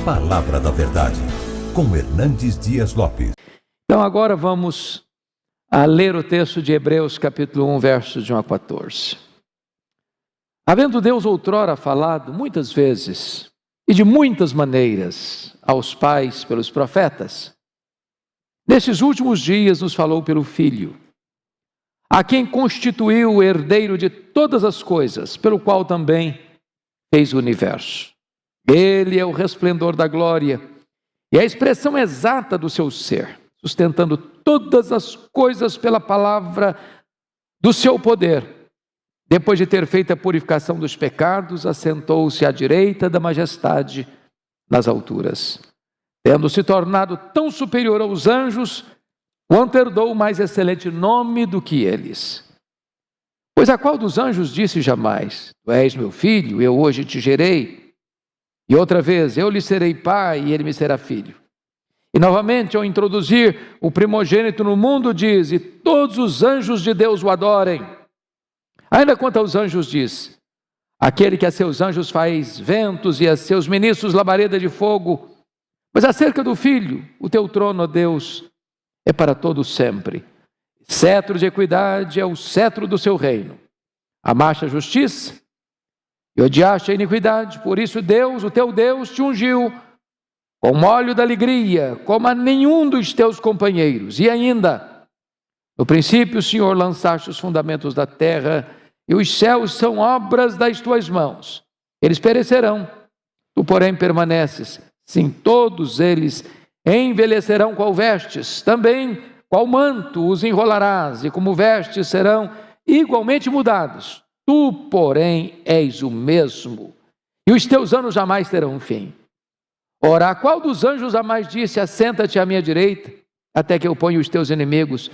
Palavra da Verdade, com Hernandes Dias Lopes. Então agora vamos a ler o texto de Hebreus capítulo 1, versos de 1 a 14. Havendo Deus outrora falado muitas vezes e de muitas maneiras aos pais pelos profetas, nesses últimos dias nos falou pelo Filho, a quem constituiu o herdeiro de todas as coisas, pelo qual também fez o universo. Ele é o resplendor da glória e a expressão exata do seu ser, sustentando todas as coisas pela palavra do seu poder. Depois de ter feito a purificação dos pecados, assentou-se à direita da majestade nas alturas, tendo se tornado tão superior aos anjos, quanto herdou o mais excelente nome do que eles. Pois a qual dos anjos disse jamais: Tu és meu filho, eu hoje te gerei? E outra vez: Eu lhe serei pai e ele me será filho. E novamente, ao introduzir o primogênito no mundo, diz: E todos os anjos de Deus o adorem. Ainda quanto aos anjos diz: Aquele que a seus anjos faz ventos e a seus ministros labareda de fogo. Mas acerca do Filho, o teu trono, ó Deus, é para todo sempre. Cetro de equidade é o cetro do seu reino. Amaste a justiça e odiaste a iniquidade. Por isso Deus, o teu Deus, te ungiu com óleo da alegria, como a nenhum dos teus companheiros. E ainda, no princípio, Senhor, lançaste os fundamentos da terra, e os céus são obras das tuas mãos. Eles perecerão, tu, porém, permaneces. Sim, todos eles envelhecerão qual vestes, também qual manto os enrolarás, e como vestes serão igualmente mudados. Tu, porém, és o mesmo, e os teus anos jamais terão fim. Ora, qual dos anjos jamais disse: Assenta-te à minha direita, até que eu ponha os teus inimigos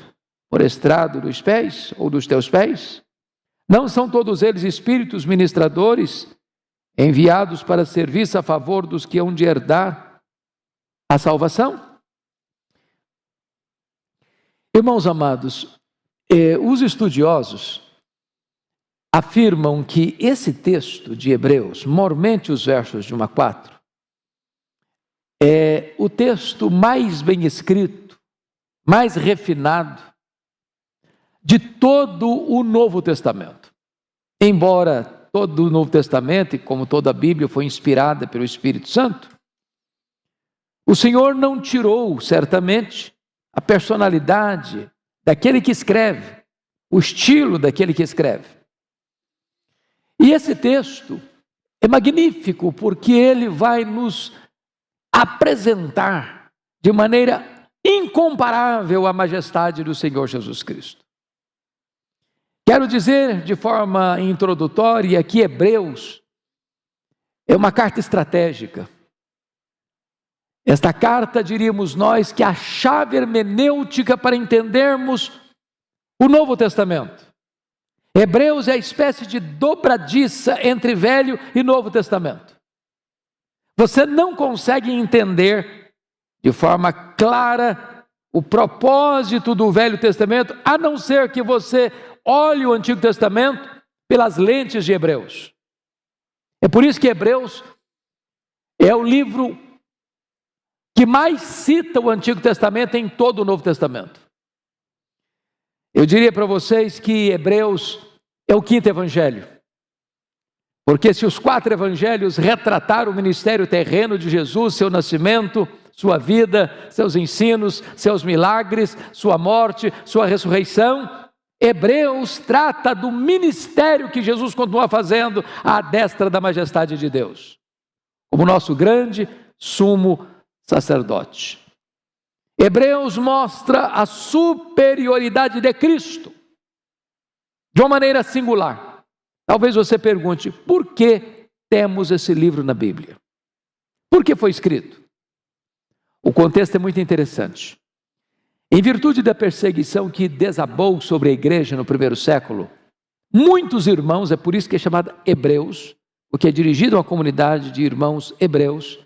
por estrado dos pés, ou dos teus pés? Não são todos eles espíritos ministradores, enviados para serviço a favor dos que hão de herdar a salvação? Irmãos amados, os estudiosos afirmam que esse texto de Hebreus, mormente os versos de 1 a 4, é o texto mais bem escrito, mais refinado de todo o Novo Testamento. Embora todo o Novo Testamento, como toda a Bíblia, foi inspirada pelo Espírito Santo, o Senhor não tirou, certamente, a personalidade daquele que escreve, o estilo daquele que escreve. E esse texto é magnífico porque ele vai nos apresentar de maneira incomparável a majestade do Senhor Jesus Cristo. Quero dizer de forma introdutória que Hebreus é uma carta estratégica. Esta carta, diríamos nós, que é a chave hermenêutica para entendermos o Novo Testamento. Hebreus é a espécie de dobradiça entre Velho e Novo Testamento. Você não consegue entender de forma clara o propósito do Velho Testamento, a não ser que você olhe o Antigo Testamento pelas lentes de Hebreus. É por isso que Hebreus é o livro que mais cita o Antigo Testamento em todo o Novo Testamento. Eu diria para vocês que Hebreus é o quinto evangelho. Porque se os 4 evangelhos retrataram o ministério terreno de Jesus, seu nascimento, sua vida, seus ensinos, seus milagres, sua morte, sua ressurreição, Hebreus trata do ministério que Jesus continua fazendo à destra da majestade de Deus, como nosso grande sumo sacerdote. Hebreus mostra a superioridade de Cristo de uma maneira singular. Talvez você pergunte: por que temos esse livro na Bíblia? Por que foi escrito? O contexto é muito interessante. Em virtude da perseguição que desabou sobre a igreja no primeiro século, muitos irmãos, é por isso que é chamado Hebreus, porque é dirigido a uma comunidade de irmãos hebreus,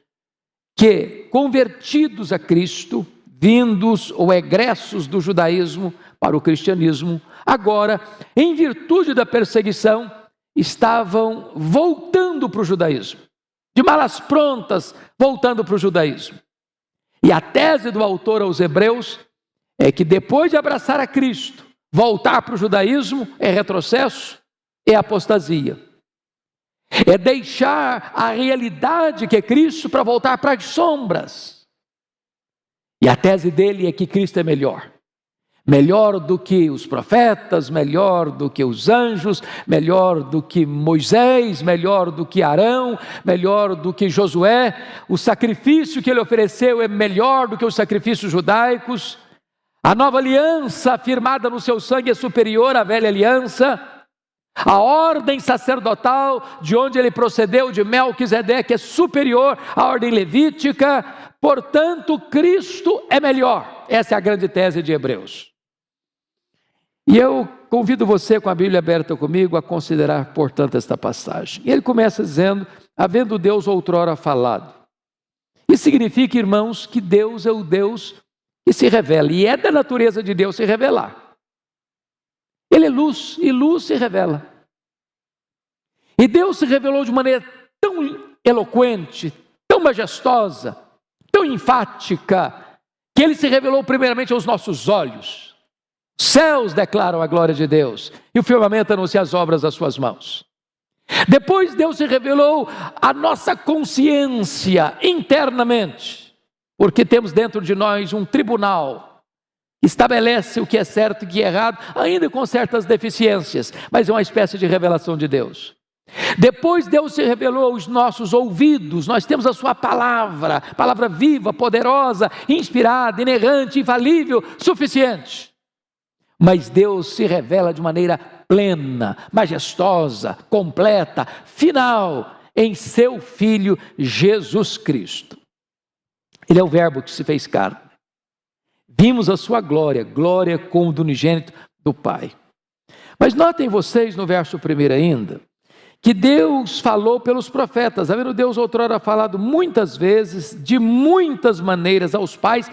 que, convertidos a Cristo, vindos ou egressos do judaísmo para o cristianismo, agora, em virtude da perseguição, estavam voltando para o judaísmo. de malas prontas, voltando para o judaísmo. E a tese do autor aos Hebreus é que depois de abraçar a Cristo, voltar para o judaísmo é retrocesso, é apostasia. É deixar a realidade que é Cristo para voltar para as sombras. E a tese dele é que Cristo é melhor. Melhor do que os profetas, melhor do que os anjos, melhor do que Moisés, melhor do que Arão, melhor do que Josué. O sacrifício que ele ofereceu é melhor do que os sacrifícios judaicos. A nova aliança firmada no seu sangue é superior à velha aliança. A ordem sacerdotal de onde ele procedeu, de Melquisedeque, é superior à ordem levítica. Portanto, Cristo é melhor. Essa é a grande tese de Hebreus. E eu convido você, com a Bíblia aberta comigo, a considerar, portanto, esta passagem. Ele começa dizendo, havendo Deus outrora falado. Isso significa, irmãos, que Deus é o Deus que se revela. E é da natureza de Deus se revelar. Ele é luz, e luz se revela. E Deus se revelou de maneira tão eloquente, tão majestosa, tão enfática, que Ele se revelou primeiramente aos nossos olhos. Os céus declaram a glória de Deus, e o firmamento anuncia as obras das suas mãos. Depois Deus se revelou à nossa consciência internamente, porque temos dentro de nós um tribunal, estabelece o que é certo e o que é errado, ainda com certas deficiências, mas é uma espécie de revelação de Deus. Depois Deus se revelou aos nossos ouvidos, nós temos a sua palavra, palavra viva, poderosa, inspirada, inerrante, infalível, suficiente. Mas Deus se revela de maneira plena, majestosa, completa, final, em seu Filho Jesus Cristo. Ele é o verbo que se fez carne. Vimos a sua glória, glória como do unigênito do Pai. Mas notem vocês no verso 1 ainda, que Deus falou pelos profetas, havendo Deus outrora falado muitas vezes, de muitas maneiras aos pais,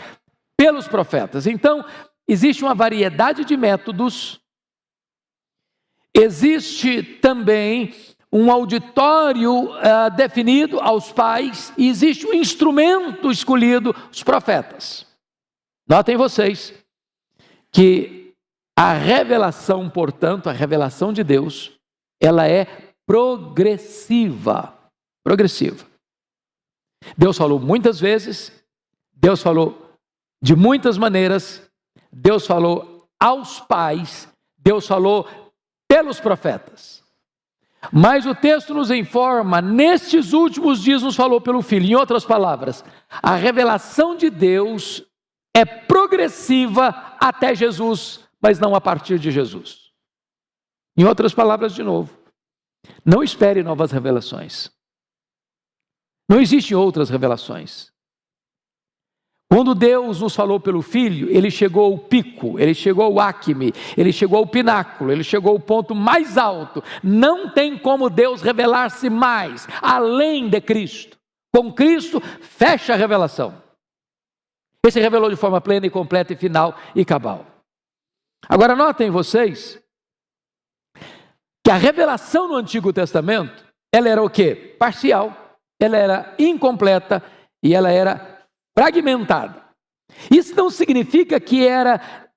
pelos profetas. Então, existe uma variedade de métodos, existe também um auditório definido aos pais, e existe um instrumento escolhido, os profetas. Notem vocês que a revelação, portanto, a revelação de Deus, ela é progressiva. Progressiva. Deus falou muitas vezes, Deus falou de muitas maneiras, Deus falou aos pais, Deus falou pelos profetas. Mas o texto nos informa, nestes últimos dias nos falou pelo Filho. Em outras palavras, a revelação de Deus é progressiva até Jesus, mas não a partir de Jesus. Em outras palavras, de novo, não espere novas revelações. Não existem outras revelações. Quando Deus nos falou pelo Filho, Ele chegou ao pico, Ele chegou ao acme, Ele chegou ao pináculo, Ele chegou ao ponto mais alto. Não tem como Deus revelar-se mais, além de Cristo. Com Cristo, fecha a revelação. Ele se revelou de forma plena e completa e final e cabal. Agora notem vocês que a revelação no Antigo Testamento, ela era o quê? Parcial, ela era incompleta e ela era fragmentada. Isso não significa que era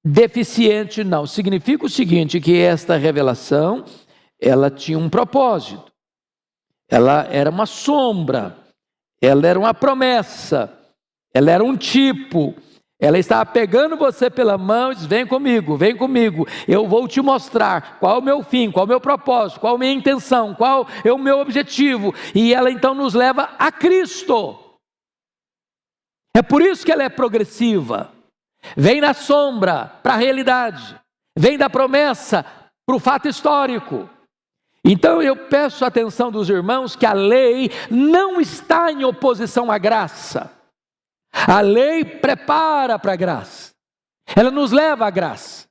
deficiente, não. Significa o seguinte, que esta revelação, ela tinha um propósito. Ela era uma sombra, ela era uma promessa, ela era um tipo. Ela estava pegando você pela mão e diz, vem comigo, eu vou te mostrar qual é o meu fim, qual é o meu propósito, qual é a minha intenção, qual é o meu objetivo. E ela então nos leva a Cristo. É por isso que ela é progressiva. Vem na sombra para a realidade, vem da promessa para o fato histórico. Então eu peço a atenção dos irmãos que a lei não está em oposição à graça. A lei prepara para a graça, ela nos leva à graça.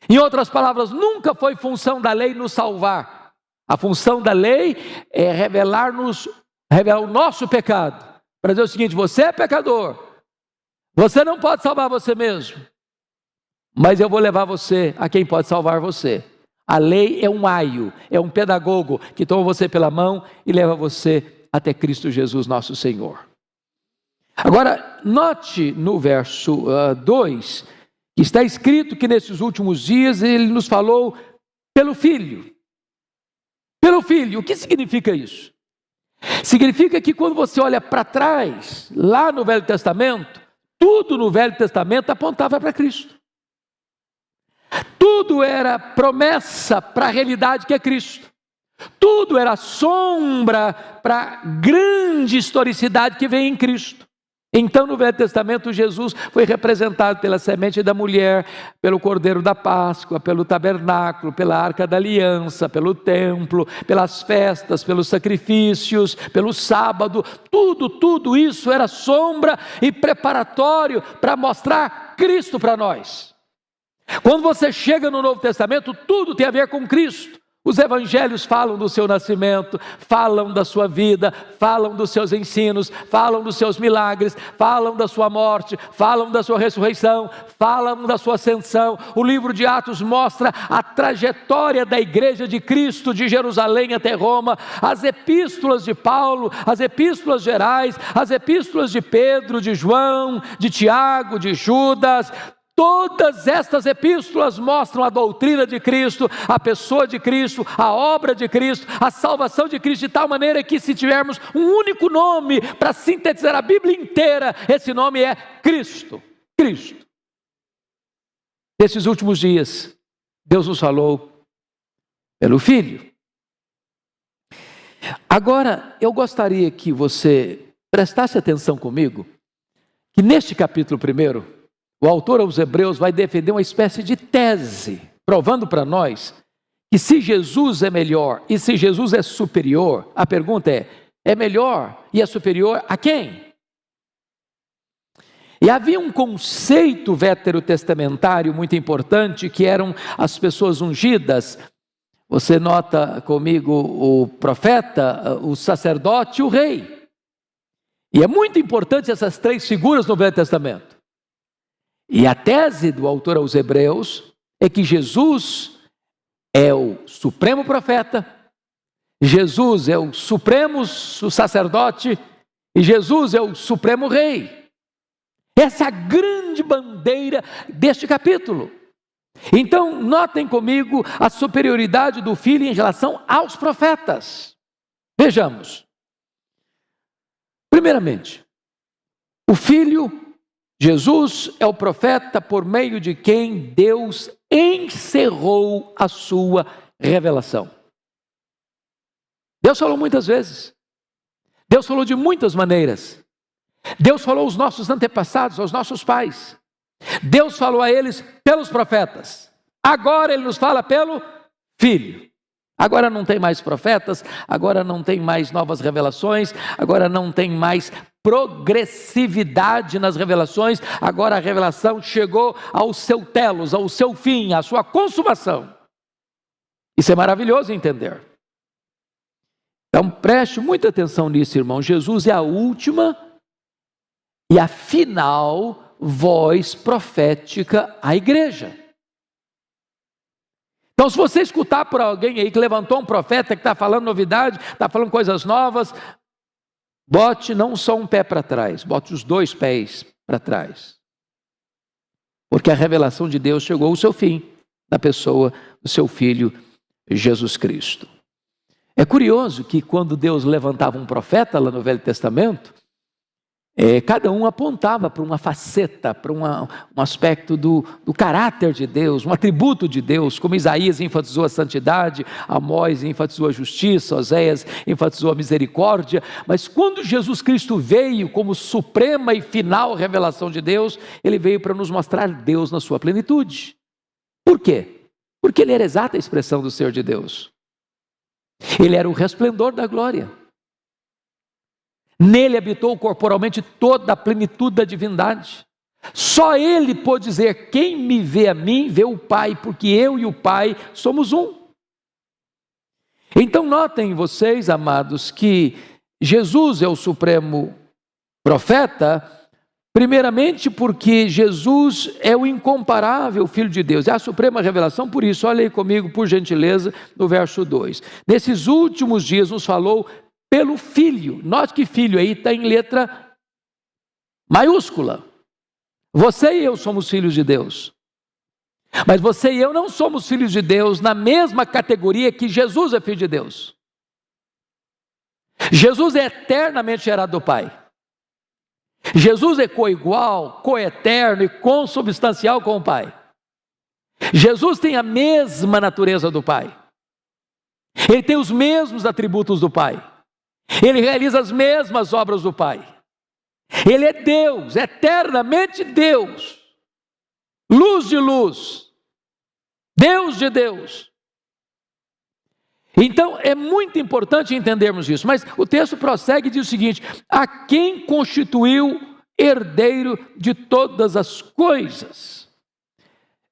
Em outras palavras, nunca foi função da lei nos salvar. A função da lei é revelar o nosso pecado, para dizer o seguinte, você é pecador, você não pode salvar você mesmo, mas eu vou levar você a quem pode salvar você. A lei é um aio, é um pedagogo que toma você pela mão e leva você até Cristo Jesus nosso Senhor. Agora, note no verso 2, que está escrito que nesses últimos dias ele nos falou pelo Filho. Pelo Filho, o que significa isso? Significa que quando você olha para trás, lá no Velho Testamento, tudo no Velho Testamento apontava para Cristo. Tudo era promessa para a realidade que é Cristo. Tudo era sombra para a grande historicidade que vem em Cristo. Então, no Velho Testamento, Jesus foi representado pela semente da mulher, pelo Cordeiro da Páscoa, pelo tabernáculo, pela Arca da Aliança, pelo templo, pelas festas, pelos sacrifícios, pelo sábado. Tudo isso era sombra e preparatório para mostrar Cristo para nós. Quando você chega no Novo Testamento, tudo tem a ver com Cristo. Os evangelhos falam do seu nascimento, falam da sua vida, falam dos seus ensinos, falam dos seus milagres, falam da sua morte, falam da sua ressurreição, falam da sua ascensão. O livro de Atos mostra a trajetória da igreja de Cristo, de Jerusalém até Roma. As epístolas de Paulo, as epístolas gerais, as epístolas de Pedro, de João, de Tiago, de Judas. Todas estas epístolas mostram a doutrina de Cristo, a pessoa de Cristo, a obra de Cristo, a salvação de Cristo, de tal maneira que, se tivermos um único nome para sintetizar a Bíblia inteira, esse nome é Cristo. Cristo. Nesses últimos dias, Deus nos falou pelo Filho. Agora, eu gostaria que você prestasse atenção comigo, que neste capítulo 1, o autor aos Hebreus vai defender uma espécie de tese, provando para nós que se Jesus é melhor e se Jesus é superior, a pergunta é melhor e é superior a quem? E havia um conceito veterotestamentário muito importante, que eram as pessoas ungidas. Você nota comigo o profeta, o sacerdote e o rei. E é muito importante essas três figuras no Velho Testamento. E a tese do autor aos Hebreus é que Jesus é o supremo profeta, Jesus é o supremo sacerdote e Jesus é o supremo rei. Essa é a grande bandeira deste capítulo. Então, notem comigo a superioridade do Filho em relação aos profetas. Vejamos. Primeiramente, o Filho, Jesus, é o profeta por meio de quem Deus encerrou a sua revelação. Deus falou muitas vezes. Deus falou de muitas maneiras. Deus falou aos nossos antepassados, aos nossos pais. Deus falou a eles pelos profetas. Agora Ele nos fala pelo Filho. Agora não tem mais profetas, agora não tem mais novas revelações, agora não tem mais progressividade nas revelações, agora a revelação chegou ao seu telos, ao seu fim, à sua consumação. Isso é maravilhoso entender. Então preste muita atenção nisso, irmão. Jesus é a última e a final voz profética à igreja. Então, se você escutar por alguém aí que levantou um profeta que está falando novidade, está falando coisas novas, bote não só um pé para trás, bote os dois pés para trás. Porque a revelação de Deus chegou ao seu fim, na pessoa do seu Filho Jesus Cristo. É curioso que quando Deus levantava um profeta lá no Velho Testamento, cada um apontava para uma faceta, para um aspecto do caráter de Deus, um atributo de Deus, como Isaías enfatizou a santidade, Amós enfatizou a justiça, Oséias enfatizou a misericórdia. Mas quando Jesus Cristo veio como suprema e final revelação de Deus, Ele veio para nos mostrar Deus na sua plenitude. Por quê? Porque Ele era a exata expressão do ser de Deus. Ele era o resplendor da glória. Nele habitou corporalmente toda a plenitude da divindade. Só Ele pôde dizer: quem me vê a mim, vê o Pai, porque eu e o Pai somos um. Então notem vocês, amados, que Jesus é o supremo profeta, primeiramente porque Jesus é o incomparável Filho de Deus, é a suprema revelação. Por isso, olha aí comigo, por gentileza, no verso 2. Nesses últimos dias nos falou pelo Filho. Note que filho aí está em letra maiúscula. Você e eu somos filhos de Deus. Mas você e eu não somos filhos de Deus na mesma categoria que Jesus é filho de Deus. Jesus é eternamente gerado do Pai. Jesus é coigual, coeterno e consubstancial com o Pai. Jesus tem a mesma natureza do Pai. Ele tem os mesmos atributos do Pai. Ele realiza as mesmas obras do Pai. Ele é Deus, eternamente Deus. Luz de luz. Deus de Deus. Então é muito importante entendermos isso. Mas o texto prossegue e diz o seguinte: a quem constituiu herdeiro de todas as coisas.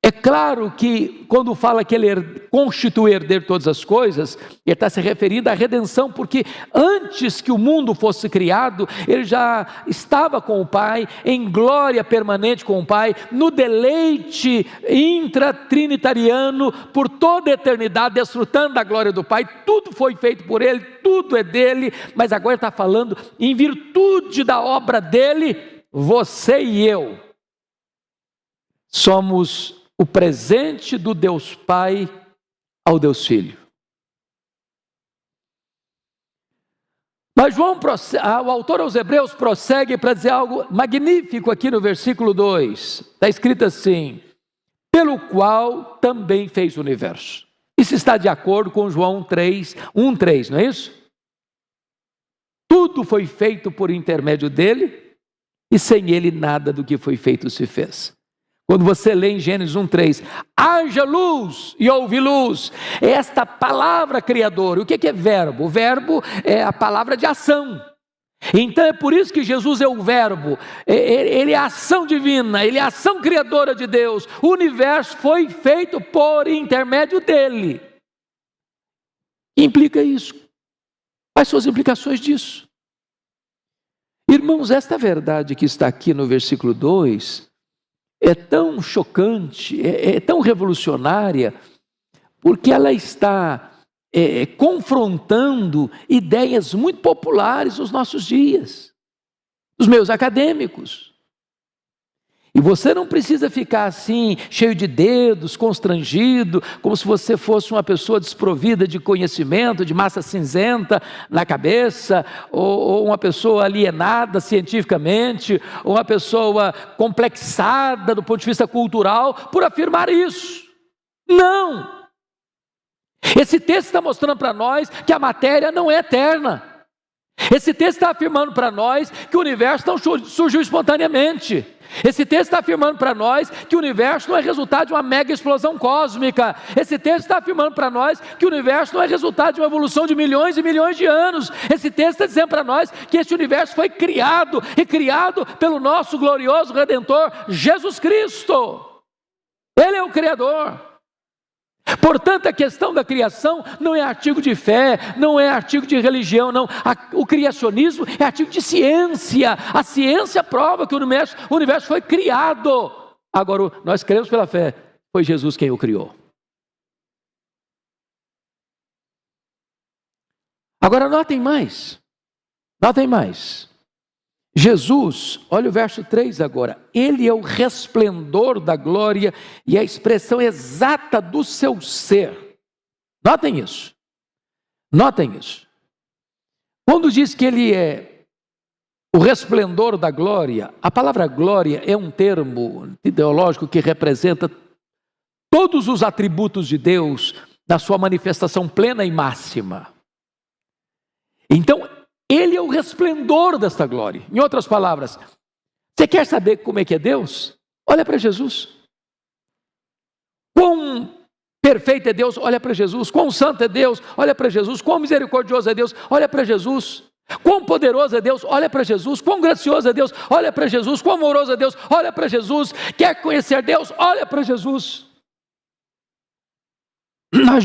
É claro que quando fala que ele constitui herdeiro de todas as coisas, ele está se referindo à redenção, porque antes que o mundo fosse criado, ele já estava com o Pai, em glória permanente com o Pai, no deleite intratrinitariano, por toda a eternidade, desfrutando da glória do Pai. Tudo foi feito por ele, tudo é dele, mas agora ele está falando em virtude da obra dele, você e eu somos o presente do Deus Pai ao Deus Filho. Mas o autor aos Hebreus prossegue para dizer algo magnífico aqui no versículo 2. Está escrito assim: pelo qual também fez o universo. Isso está de acordo com João 3, 1:3, não é isso? Tudo foi feito por intermédio dele, e sem ele nada do que foi feito se fez. Quando você lê em Gênesis 1:3, haja luz e houve luz, esta palavra criadora. O que é verbo? O verbo é a palavra de ação. Então é por isso que Jesus é o verbo, ele é a ação divina, ele é a ação criadora de Deus. O universo foi feito por intermédio dele. Que implica isso? Quais são as implicações disso? Irmãos, esta verdade que está aqui no versículo 2 é tão chocante, é tão revolucionária, porque ela está confrontando ideias muito populares nos nossos dias, dos meios acadêmicos. E você não precisa ficar assim, cheio de dedos, constrangido, como se você fosse uma pessoa desprovida de conhecimento, de massa cinzenta na cabeça, ou uma pessoa alienada cientificamente, ou uma pessoa complexada do ponto de vista cultural, por afirmar isso. Não! Esse texto está mostrando para nós que a matéria não é eterna. Esse texto está afirmando para nós que o universo não surgiu espontaneamente. Esse texto está afirmando para nós que o universo não é resultado de uma mega explosão cósmica. Esse texto está afirmando para nós que o universo não é resultado de uma evolução de milhões e milhões de anos. Esse texto está dizendo para nós que esse universo foi criado, e criado pelo nosso glorioso Redentor, Jesus Cristo. Ele é o Criador. Portanto, a questão da criação não é artigo de fé, não é artigo de religião, não. O criacionismo é artigo de ciência. A ciência prova que o universo foi criado. Agora, nós cremos pela fé, foi Jesus quem o criou. Agora, notem mais. Jesus, olha o verso 3 agora, ele é o resplendor da glória e a expressão exata do seu ser. Notem isso. Quando diz que ele é o resplendor da glória, a palavra glória é um termo ideológico que representa todos os atributos de Deus na sua manifestação plena e máxima. Então, ele é o resplendor desta glória. Em outras palavras, você quer saber como é que é Deus? Olha para Jesus. Quão perfeito é Deus? Olha para Jesus. Quão santo é Deus? Olha para Jesus. Quão misericordioso é Deus? Olha para Jesus. Quão poderoso é Deus? Olha para Jesus. Quão gracioso é Deus? Olha para Jesus. Quão amoroso é Deus? Olha para Jesus. Quer conhecer Deus? Olha para Jesus. Nós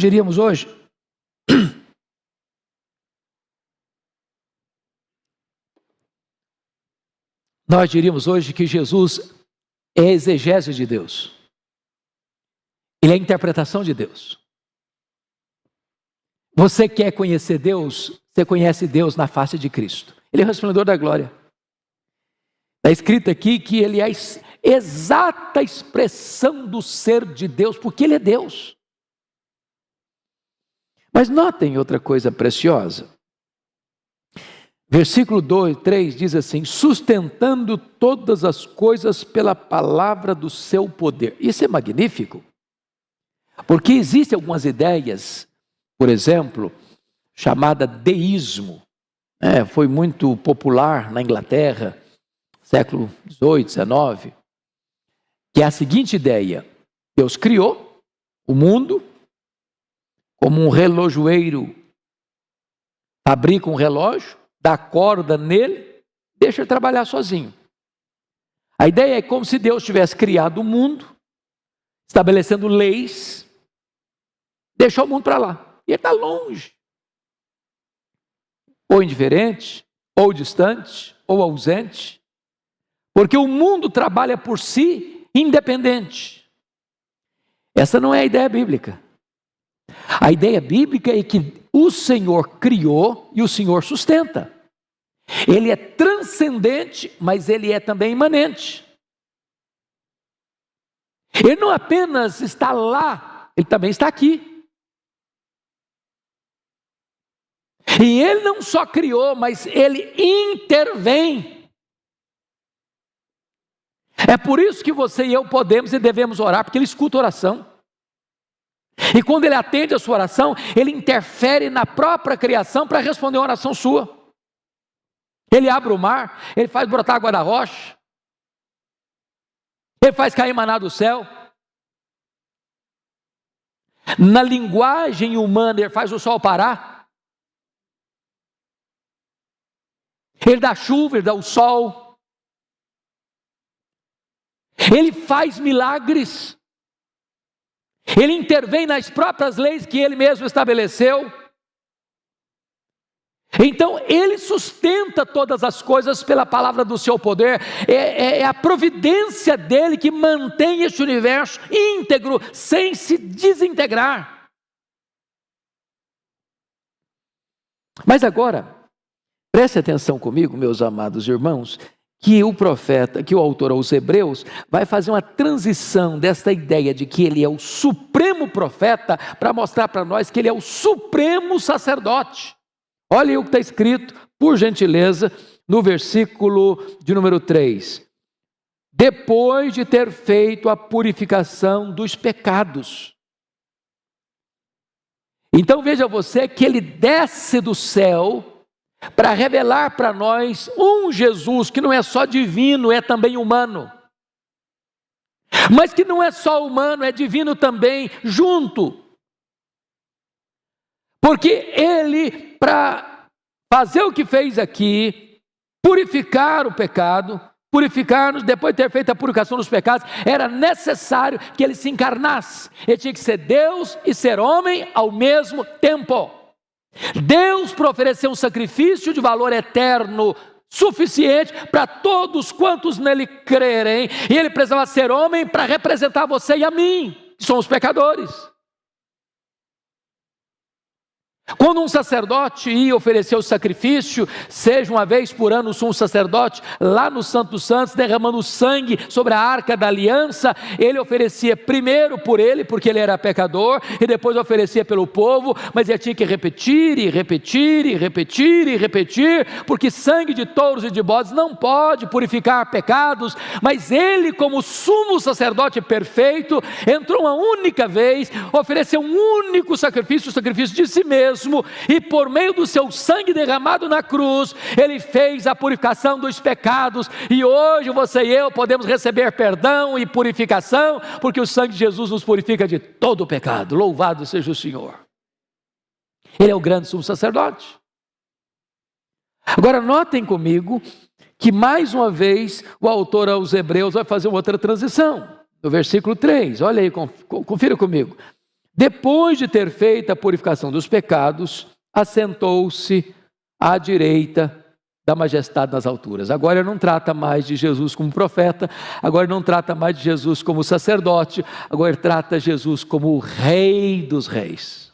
diríamos hoje que Jesus é a exegese de Deus. Ele é a interpretação de Deus. Você quer conhecer Deus? Você conhece Deus na face de Cristo. Ele é o resplandor da glória. Está escrito aqui que Ele é a exata expressão do ser de Deus, porque Ele é Deus. Mas notem outra coisa preciosa. Versículo 3 diz assim: sustentando todas as coisas pela palavra do seu poder. Isso é magnífico, porque existem algumas ideias, por exemplo, chamada deísmo, foi muito popular na Inglaterra, século 18, 19, que é a seguinte ideia: Deus criou o mundo como um relojoeiro fabrica um relógio, dá corda nele, deixa ele trabalhar sozinho. A ideia é como se Deus tivesse criado o mundo, estabelecendo leis, deixou o mundo para lá. E ele está longe. Ou indiferente, ou distante, ou ausente. Porque o mundo trabalha por si independente. Essa não é a ideia bíblica. A ideia bíblica é que o Senhor criou e o Senhor sustenta. Ele é transcendente, mas Ele é também imanente. Ele não apenas está lá, Ele também está aqui. E Ele não só criou, mas Ele intervém. É por isso que você e eu podemos e devemos orar, porque Ele escuta a oração. E quando Ele atende a sua oração, Ele interfere na própria criação para responder uma oração sua. Ele abre o mar, Ele faz brotar água da rocha, Ele faz cair maná do céu. Na linguagem humana, Ele faz o sol parar. Ele dá chuva, Ele dá o sol. Ele faz milagres. Ele intervém nas próprias leis que Ele mesmo estabeleceu. Então Ele sustenta todas as coisas pela palavra do seu poder. É a providência dEle que mantém este universo íntegro, sem se desintegrar. Mas agora, preste atenção comigo, meus amados irmãos, que o profeta, que o autor aos Hebreus, vai fazer uma transição desta ideia de que ele é o supremo profeta, para mostrar para nós que ele é o supremo sacerdote. Olha aí o que está escrito, por gentileza, no versículo de número 3. Depois de ter feito a purificação dos pecados. Então veja você que ele desce do céu para revelar para nós um Jesus que não é só divino, é também humano. Mas que não é só humano, é divino também, junto. Porque Ele, para fazer o que fez aqui, purificar o pecado, purificar-nos, depois de ter feito a purificação dos pecados, era necessário que Ele se encarnasse. Ele tinha que ser Deus e ser homem ao mesmo tempo. Deus para oferecer um sacrifício de valor eterno, suficiente para todos quantos nele crerem, e Ele precisava ser homem para representar você e a mim, que somos pecadores. Quando um sacerdote ia oferecer o sacrifício, seja uma vez por ano o sumo sacerdote, lá no Santo dos Santos, derramando sangue sobre a arca da aliança, ele oferecia primeiro por ele, porque ele era pecador, e depois oferecia pelo povo, mas ele tinha que repetir, e repetir, e repetir, e repetir, porque sangue de touros e de bodes não pode purificar pecados, mas ele, como sumo sacerdote perfeito, entrou uma única vez, ofereceu um único sacrifício, o sacrifício de si mesmo, e por meio do seu sangue derramado na cruz, Ele fez a purificação dos pecados, e hoje você e eu podemos receber perdão e purificação, porque o sangue de Jesus nos purifica de todo o pecado. Louvado seja o Senhor. Ele é o grande sumo sacerdote. Agora notem comigo, que mais uma vez o autor aos Hebreus vai fazer outra transição, no versículo 3, olha aí, confira comigo. Depois de ter feito a purificação dos pecados, assentou-se à direita da majestade nas alturas. Agora ele não trata mais de Jesus como profeta, agora ele não trata mais de Jesus como sacerdote, agora ele trata Jesus como o Rei dos Reis.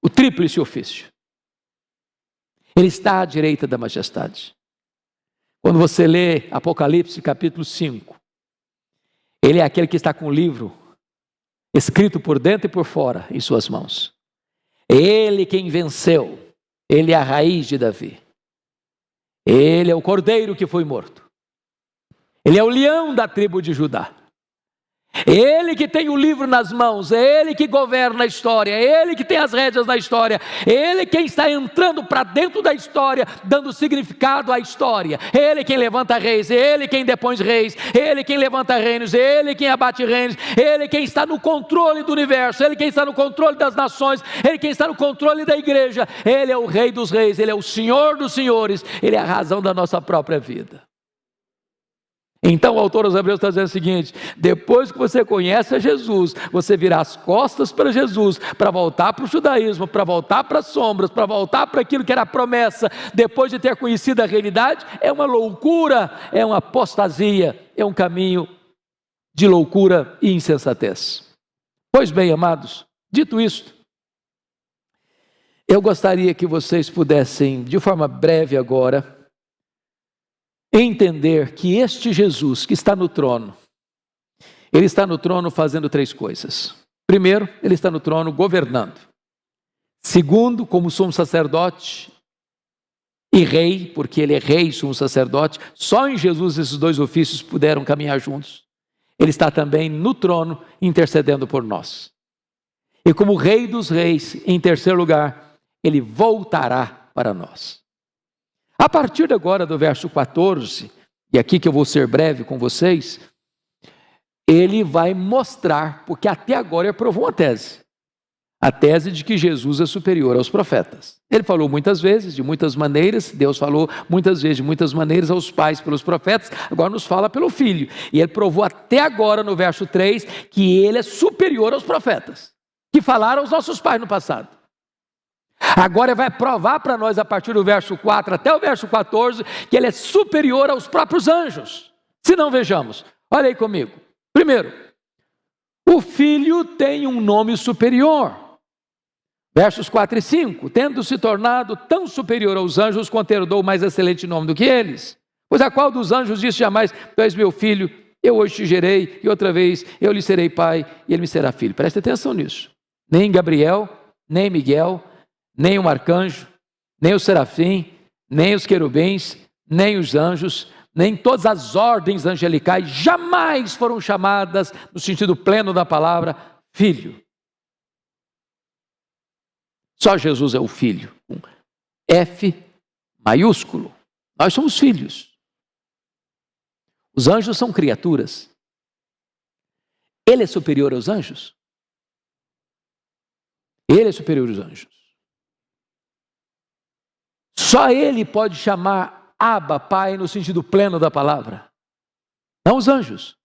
o tríplice ofício. Ele está à direita da majestade. Quando você lê Apocalipse capítulo 5, ele é aquele que está com o livro escrito por dentro e por fora em suas mãos. É ele quem venceu. Ele é a raiz de Davi. Ele é o cordeiro que foi morto. Ele é o leão da tribo de Judá. É ele que tem o livro nas mãos, é ele que governa a história, é ele que tem as rédeas da história, é ele quem está entrando para dentro da história, dando significado à história. É ele quem levanta reis, é ele quem depõe reis, é ele quem levanta reinos, é ele quem abate reinos, é ele quem está no controle do universo, é ele quem está no controle das nações, é ele quem está no controle da igreja. Ele é o rei dos reis, ele é o senhor dos senhores, ele é a razão da nossa própria vida. Então o autor aos Hebreus está dizendo o seguinte: depois que você conhece a Jesus, você vira as costas para Jesus, para voltar para o judaísmo, para voltar para as sombras, para voltar para aquilo que era a promessa, depois de ter conhecido a realidade, é uma loucura, é uma apostasia, é um caminho de loucura e insensatez. Pois bem, amados, dito isto, eu gostaria que vocês pudessem, de forma breve agora, entender que este Jesus que está no trono, ele está no trono fazendo três coisas. Primeiro, ele está no trono governando. Segundo, como sumo sacerdote e rei, porque ele é rei e sumo sacerdote, só em Jesus esses dois ofícios puderam caminhar juntos. Ele está também no trono intercedendo por nós. E como rei dos reis, em terceiro lugar, ele voltará para nós. A partir de agora do verso 14, e aqui que eu vou ser breve com vocês, ele vai mostrar, porque até agora ele provou uma tese. A tese de que Jesus é superior aos profetas. Ele falou muitas vezes, de muitas maneiras, Deus falou muitas vezes, de muitas maneiras aos pais pelos profetas, agora nos fala pelo Filho. E ele provou até agora no verso 3, que ele é superior aos profetas, que falaram aos nossos pais no passado. Agora ele vai provar para nós a partir do verso 4 até o verso 14 que ele é superior aos próprios anjos. Se não, vejamos, olha aí comigo. Primeiro, o Filho tem um nome superior. Versos 4 e 5, tendo se tornado tão superior aos anjos quanto herdou o mais excelente nome do que eles. Pois a qual dos anjos disse jamais: tu és meu filho, eu hoje te gerei, e outra vez eu lhe serei pai, e ele me será filho. Preste atenção nisso. Nem Gabriel, nem Miguel, nem o arcanjo, nem o serafim, nem os querubins, nem os anjos, nem todas as ordens angelicais jamais foram chamadas, no sentido pleno da palavra, filho. Só Jesus é o filho, com F maiúsculo. Nós somos filhos. Os anjos são criaturas. Ele é superior aos anjos? Ele é superior aos anjos. Só ele pode chamar Abba, Pai, no sentido pleno da palavra. Não os anjos.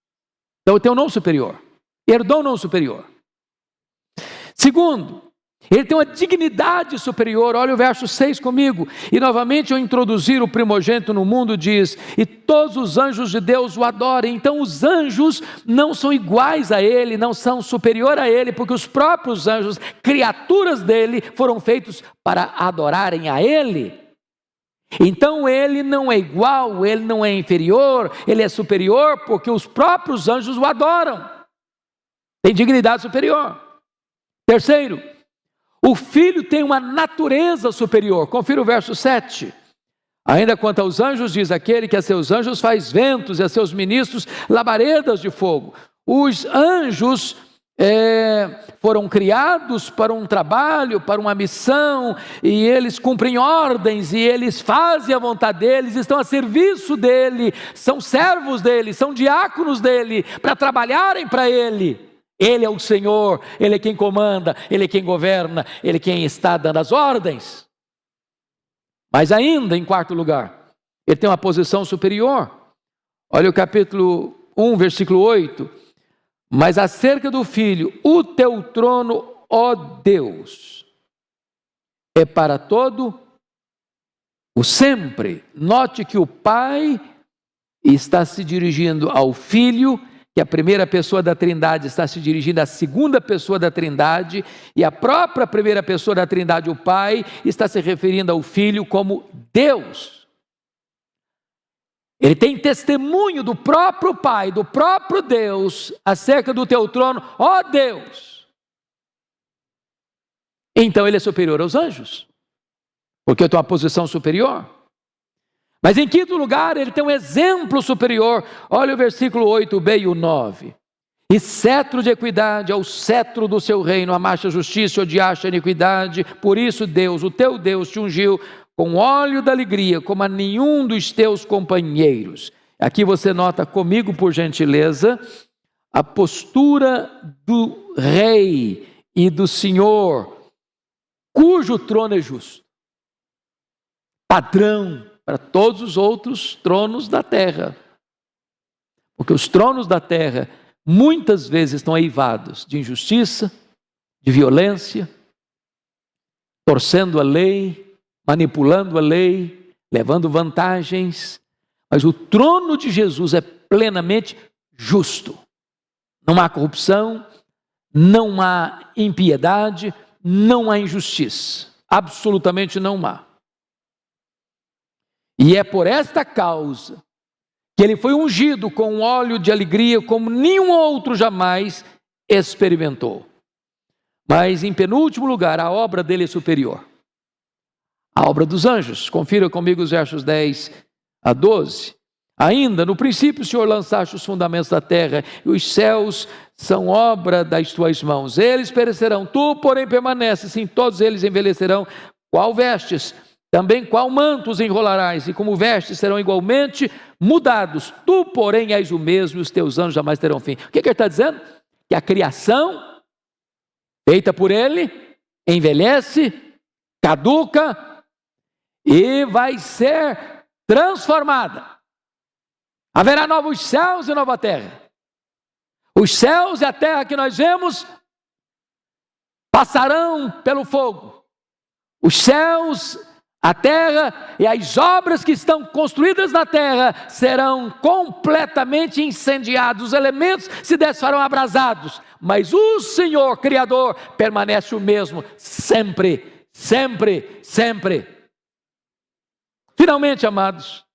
Então ele tem um nome superior. Herdou um nome superior. Segundo, ele tem uma dignidade superior. Olha o verso 6 comigo. E novamente ao introduzir o primogênito no mundo diz: e todos os anjos de Deus o adorem. Então os anjos não são iguais a ele, não são superior a ele, porque os próprios anjos, criaturas dele, foram feitos para adorarem a ele. Então ele não é igual, ele não é inferior, ele é superior porque os próprios anjos o adoram. Tem dignidade superior. Terceiro, o Filho tem uma natureza superior. Confira o verso 7. Ainda quanto aos anjos, diz aquele que a seus anjos faz ventos e a seus ministros labaredas de fogo. Os anjos foram criados para um trabalho, para uma missão, e eles cumprem ordens, e eles fazem a vontade deles, estão a serviço dele, são servos dele, são diáconos dele, para trabalharem para ele. Ele é o Senhor, ele é quem comanda, ele é quem governa, ele é quem está dando as ordens. Mas ainda, em quarto lugar, ele tem uma posição superior. Olha o capítulo 1, versículo 8. Mas acerca do Filho, o teu trono, ó Deus, é para todo o sempre. Note que o Pai está se dirigindo ao Filho, que a primeira pessoa da Trindade está se dirigindo à segunda pessoa da Trindade, e a própria primeira pessoa da Trindade, o Pai, está se referindo ao Filho como Deus. Ele tem testemunho do próprio Pai, do próprio Deus, acerca do teu trono, ó Deus. Então ele é superior aos anjos, porque eu tenho uma posição superior. Mas em quinto lugar, ele tem um exemplo superior. Olha o versículo 8b e o 9. E cetro de equidade ao cetro do seu reino, amaste a justiça e odiaste a iniquidade. Por isso Deus, o teu Deus, te ungiu com óleo da alegria, como a nenhum dos teus companheiros. Aqui você nota comigo, por gentileza, a postura do rei e do Senhor, cujo trono é justo. Padrão para todos os outros tronos da terra. Porque os tronos da terra muitas vezes estão eivados de injustiça, de violência, torcendo a lei, manipulando a lei, levando vantagens. Mas o trono de Jesus é plenamente justo. Não há corrupção, não há impiedade, não há injustiça. Absolutamente não há. E é por esta causa que ele foi ungido com óleo de alegria como nenhum outro jamais experimentou. Mas em penúltimo lugar, a obra dele é superior. A obra dos anjos. Confira comigo os versos 10 a 12. Ainda, no princípio, o Senhor lançaste os fundamentos da terra, e os céus são obra das tuas mãos. Eles perecerão, tu, porém, permaneces, sim, todos eles envelhecerão. Qual vestes? Também qual manto os enrolarás, e como vestes serão igualmente mudados. Tu, porém, és o mesmo, e os teus anos jamais terão fim. O que ele está dizendo? Que a criação, feita por ele, envelhece, caduca, e vai ser transformada. Haverá novos céus e nova terra. Os céus e a terra que nós vemos passarão pelo fogo. Os céus, a terra e as obras que estão construídas na terra serão completamente incendiados. Os elementos se desfarão abrasados. Mas o Senhor Criador permanece o mesmo sempre, sempre, sempre. Finalmente, amados,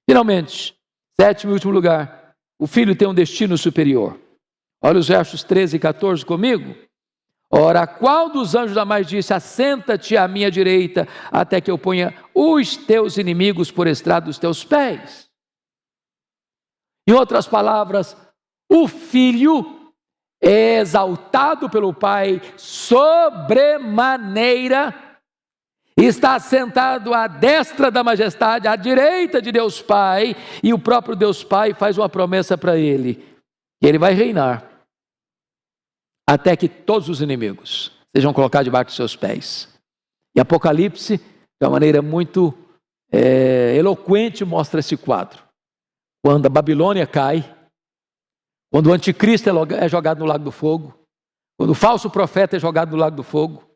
finalmente, sétimo e último lugar, o Filho tem um destino superior. Olha os versos 13 e 14 comigo. Ora, qual dos anjos jamais disse, assenta-te à minha direita, até que eu ponha os teus inimigos por estrado dos teus pés? Em outras palavras, o Filho é exaltado pelo Pai sobremaneira, está sentado à destra da majestade, à direita de Deus Pai, e o próprio Deus Pai faz uma promessa para ele, que ele vai reinar, até que todos os inimigos sejam colocados debaixo dos seus pés. E Apocalipse, de uma maneira muito eloquente, mostra esse quadro. Quando a Babilônia cai, quando o anticristo é jogado no lago do fogo, quando o falso profeta é jogado no lago do fogo,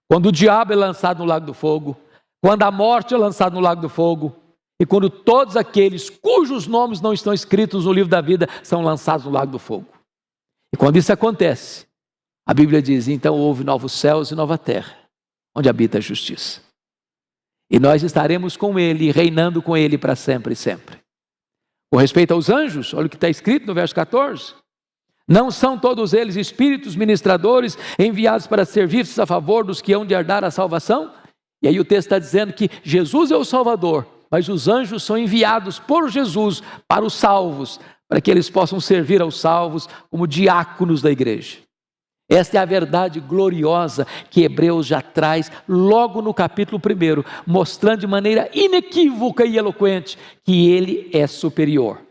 quando o diabo é lançado no lago do fogo, quando a morte é lançada no lago do fogo, e quando todos aqueles cujos nomes não estão escritos no livro da vida são lançados no lago do fogo. E quando isso acontece, a Bíblia diz, então houve novos céus e nova terra, onde habita a justiça. E nós estaremos com ele, reinando com ele para sempre e sempre. Com respeito aos anjos, olha o que está escrito no verso 14. Não são todos eles espíritos ministradores enviados para serviços a favor dos que hão de herdar a salvação? E aí o texto está dizendo que Jesus é o Salvador, mas os anjos são enviados por Jesus para os salvos, para que eles possam servir aos salvos como diáconos da igreja. Esta é a verdade gloriosa que Hebreus já traz logo no capítulo 1, mostrando de maneira inequívoca e eloquente que ele é superior.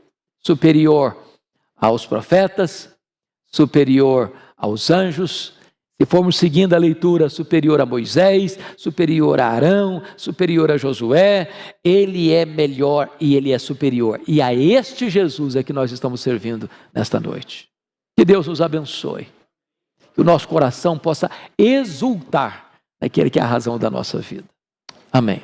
Superior aos profetas, superior aos anjos. Se formos seguindo a leitura, superior a Moisés, superior a Arão, superior a Josué, ele é melhor e ele é superior. E a este Jesus é que nós estamos servindo nesta noite. Que Deus nos abençoe. Que o nosso coração possa exultar naquele que é a razão da nossa vida. Amém.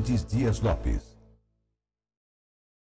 Hernandes Dias Lopes.